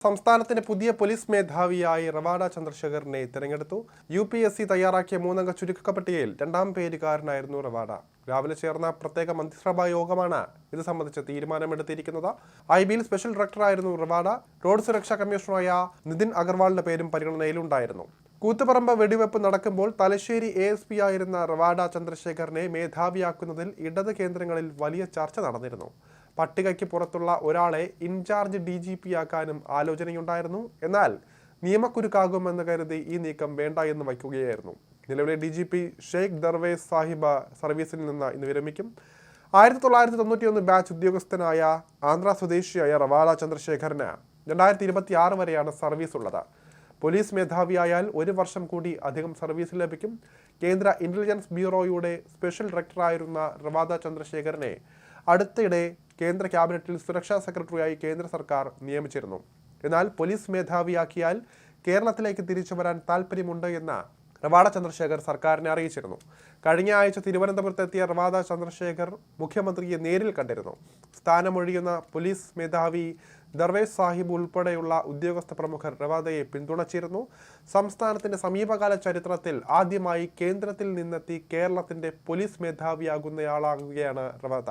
സംസ്ഥാനത്തിന്റെ പുതിയ പോലീസ് മേധാവിയായി റവാഡ ചന്ദ്രശേഖറിനെ തിരഞ്ഞെടുത്തു. UPSC തയ്യാറാക്കിയ 3-അംഗ ചുരുക്കപ്പട്ടികയിൽ 2-ാം പേരുകാരനായിരുന്നു റവാഡ. രാവിലെ ചേർന്ന പ്രത്യേക മന്ത്രിസഭാ യോഗമാണ് ഇത് സംബന്ധിച്ച് തീരുമാനമെടുത്തിരിക്കുന്നത്. IBയിൽ സ്പെഷ്യൽ ഡയറക്ടറായിരുന്നു റവാഡ. റോഡ് സുരക്ഷാ കമ്മീഷണറായ നിതിൻ അഗർവാളിന്റെ പേരും പരിഗണനയിലുണ്ടായിരുന്നു. കൂത്തുപറമ്പ് വെടിവെപ്പ് നടക്കുമ്പോൾ തലശ്ശേരി ASP ആയിരുന്ന റവാഡ ചന്ദ്രശേഖറിനെ മേധാവിയാക്കുന്നതിൽ ഇടത് കേന്ദ്രങ്ങളിൽ വലിയ ചർച്ച നടന്നിരുന്നു. പട്ടികയ്ക്ക് പുറത്തുള്ള ഒരാളെ ഇൻചാർജ് DGP ആക്കാനും ആലോചനയുണ്ടായിരുന്നു. എന്നാൽ നിയമക്കുരുക്കാകുമെന്ന് കരുതി ഈ നീക്കം വേണ്ട എന്ന് വയ്ക്കുകയായിരുന്നു. നിലവിലെ DGP ഷെയ്ഖ് ദർവേസ് സാഹിബ് സർവീസിൽ നിന്ന് ഇന്ന് വിരമിക്കും. 1991 ബാച്ച് ഉദ്യോഗസ്ഥനായ ആന്ധ്ര സ്വദേശിയായ റവാഡ ചന്ദ്രശേഖറിന് 2026 വരെയാണ് സർവീസ് ഉള്ളത്. പോലീസ് മേധാവിയായാൽ 1 വർഷം കൂടി അധികം സർവീസ് ലഭിക്കും. കേന്ദ്ര ഇന്റലിജൻസ് ബ്യൂറോയുടെ സ്പെഷ്യൽ ഡയറക്ടറായിരുന്ന റവാഡ ചന്ദ്രശേഖറിനെ അടുത്തിടെ കേന്ദ്ര ക്യാബിനറ്റിൽ സുരക്ഷാ സെക്രട്ടറിയായി കേന്ദ്ര സർക്കാർ നിയമിച്ചിരുന്നു. എന്നാൽ പോലീസ് മേധാവിയാക്കിയാൽ കേരളത്തിലേക്ക് തിരിച്ചു വരാൻ താൽപ്പര്യമുണ്ട് എന്ന് റവാഡ ചന്ദ്രശേഖർ സർക്കാരിനെ അറിയിച്ചിരുന്നു. കഴിഞ്ഞ ആഴ്ച തിരുവനന്തപുരത്തെത്തിയ റവാഡ ചന്ദ്രശേഖർ മുഖ്യമന്ത്രിയെ നേരിൽ കണ്ടിരുന്നു. സ്ഥാനമൊഴിയുന്ന പോലീസ് മേധാവി ദർവേസ് സാഹിബ് ഉൾപ്പെടെയുള്ള ഉദ്യോഗസ്ഥ പ്രമുഖർ റവാഡയെ പിന്തുണച്ചിരുന്നു. സംസ്ഥാനത്തിന്റെ സമീപകാല ചരിത്രത്തിൽ ആദ്യമായി കേന്ദ്രത്തിൽ നിന്നെത്തി കേരളത്തിന്റെ പോലീസ് മേധാവിയാകുന്നയാളാകുകയാണ് റവാഡ.